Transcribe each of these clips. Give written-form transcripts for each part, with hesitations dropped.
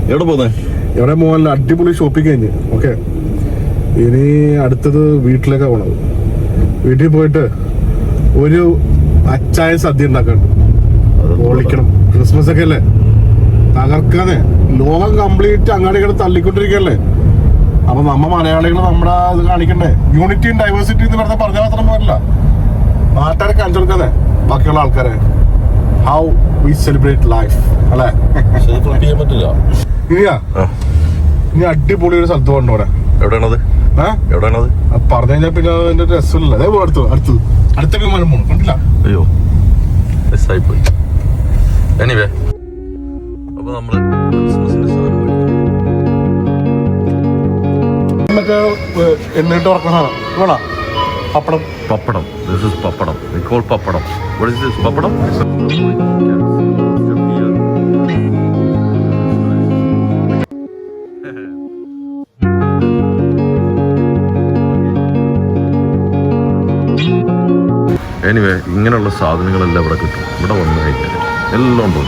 എവിടെ പോന്നെ? എവിടെ പോകാനല്ല, അടിപൊളി ഷോപ്പിംഗ് കഴിഞ്ഞ്. ഓക്കെ, ഇനി അടുത്തത് വീട്ടിലേക്കാണ് പോണത്. വീട്ടിൽ പോയിട്ട് ഒരു അച്ചായ സദ്യ ഉണ്ടാക്കാണ്ട് പൊളിക്കണം. ക്രിസ്മസ് ഒക്കെ അല്ലേ, തകർക്കാതെ. ലോകം കംപ്ലീറ്റ് അങ്ങാടി ഇങ്ങനെ തള്ളിക്കൊണ്ടിരിക്കല്ലേ. അപ്പൊ മലയാളികൾ നമ്മുടെ ഇത് കാണിക്കണ്ടേ. യൂണിറ്റി ആൻഡ് ഡൈവേഴ്സിറ്റി എന്ന് പറഞ്ഞാൽ പറഞ്ഞാൽ മാത്രം പോരല്ല, നാട്ടുകാരെ കാണിച്ചെടുക്കാതെ ബാക്കിയുള്ള ആൾക്കാരെ. ഹൗ വി സെലിബ്രേറ്റ് ലൈഫ് അല്ലേ. ചെയ്യാൻ പറ്റില്ല. ഇനി അടിപൊളി ഒരു സ്ഥലത്ത് പോകണ്ട. അവിടെ എവിടെയാണത്? എവിടെയാണത് പറഞ്ഞു കഴിഞ്ഞാൽ പിന്നെ അതിന്റെ രസമില്ല. അതേ അടുത്ത വിമാനം പോകണം. കണ്ടില്ല? അയ്യോ, മിസ്സായിപ്പോയി. എനിവേ, അപ്പൊ നമ്മള് മറ്റേ എന്നിട്ട് ഉറക്കണ വേണോ? പപ്പടം. പപ്പടം. This is pappadam. We call pappadam. What is this? Pappadam? Anyway, ഇങ്ങനെയുള്ള സാധനങ്ങളെല്ലാം ഇവിടെ കിട്ടും. ഇവിടെ വന്നു കഴിഞ്ഞാൽ എല്ലാം ഉണ്ട്.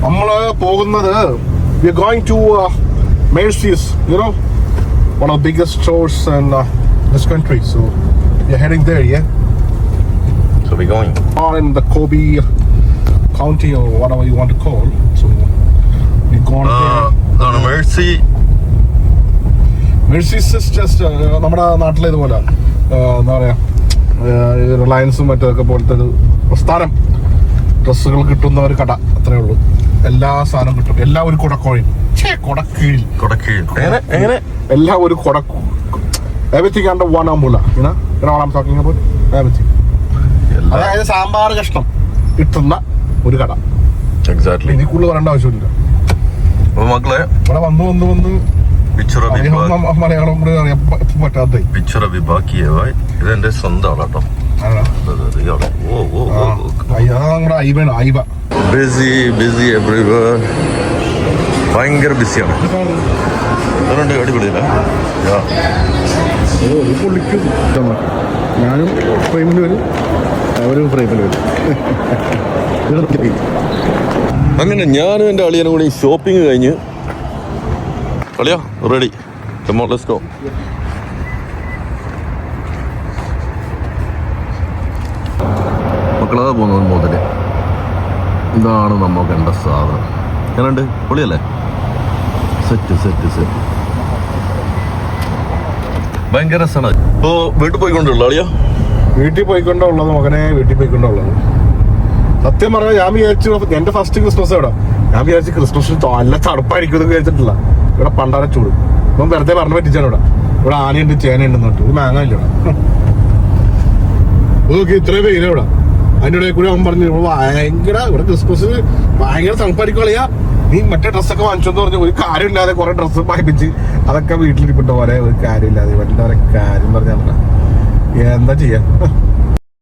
നമ്മള് പോകുന്നത് we are going to Macy's, you know, one of the biggest stores in this country. So we are heading there, yeah. So we're going. Or in the Kobe County or whatever you want to call. So we're going there. Mercy. Macy's is just നമ്മുടെ നാട്ടിലെ ഇതുപോലെ എന്താ പറയാ, റിലയൻസും മറ്റൊക്കെ പോലത്തെ ഒരു പ്രസ്ഥാനം. ഡ്രസ്സുകൾ കിട്ടുന്ന ഒരു കട, അത്രേ ഉള്ളൂ. എല്ലാ സാധനവും കിട്ടും. എല്ലാം ഒരു കൊടക്കോഴി, കൊടക്കീഴിൽ എല്ലാം ഒരു everything under one umbrella, you know what I'm talking about? Everything. അതായത് സാമ്പാർ കഷ്ണം കിട്ടുന്ന ഒരു കട. എക്സാക്ട്ലി. ഇനി കൂടുതൽ പറയേണ്ട ആവശ്യമില്ല. മക്കളെ, ഇവിടെ വന്ന് മലയാളം കൂടെ അറിയാൻ പറ്റാത്ത ഇതെന്റെ സ്വന്തം ആളാട്ടോ. BC everywhere. ഭയങ്കര ബിസിയാണ്. അടിപൊളിയില്ല. ഞാനും ഫ്രെയിമിൽ വരും, അവരും ഫ്രെയിമിൽ വരും. അങ്ങനെ ഞാനും എൻ്റെ അളിയനും കൂടി ഷോപ്പിംഗ് കഴിഞ്ഞ്. അളിയാ ready? Come on, let's go. മക്കളാ പോകുന്നത് മുതല്. ഇതാണ് നമ്മൾ കണ്ട സാധനം. ഞാനുണ്ട്, പൊളിയല്ലേ? സെറ്റ് ഭയങ്കര രസമാണ്. ഇപ്പോ വീട്ടിൽ പോയിക്കൊണ്ടുള്ള അളിയാ? വീട്ടിൽ പോയിക്കൊണ്ടുള്ളത് മകനെ, വീട്ടിൽ പോയിക്കൊണ്ടുള്ളത്. സത്യം പറഞ്ഞാൽ ഞാൻ വിചാരിച്ചു എന്റെ ഫസ്റ്റ് ക്രിസ്മസ് ഇവിടെ, ഞാൻ വിചാരിച്ചു ക്രിസ്മസിന് നല്ല തണുപ്പായിരിക്കും എന്ന് വിചാരിച്ചിട്ടില്ല. ഇവിടെ പണ്ടാര ചൂട്. ഇപ്പം വെറുതെ പറഞ്ഞു പറ്റിച്ചാണ്. ഇവിടെ ആനയുണ്ട്, ചേനയുണ്ടെന്ന് പറഞ്ഞിട്ട് ഒരു മാങ്ങ ഇല്ല ഇവിടെ. നോക്കി ഇത്രയും പേര് ഇവിടെ. അതിൻ്റെ ഇടയിൽ കൂടി അവൻ പറഞ്ഞു ഭയങ്കര ഇവിടെ ക്രിസ്മസ് ഭയങ്കര തണുപ്പായിരിക്കും കളിയാ, നീ മറ്റേ ഡ്രസ്സൊക്കെ വാങ്ങിച്ചോന്ന് പറഞ്ഞു. ഒരു കാര്യമില്ലാതെ കുറെ ഡ്രസ്സ് വാങ്ങിപ്പിച്ച് അതൊക്കെ വീട്ടിലിരിപ്പിട്ട പോലെ ഒരു കാര്യമില്ലാതെ വല്ലവരെ കാര്യം പറഞ്ഞാൽ എന്താ ചെയ്യാ.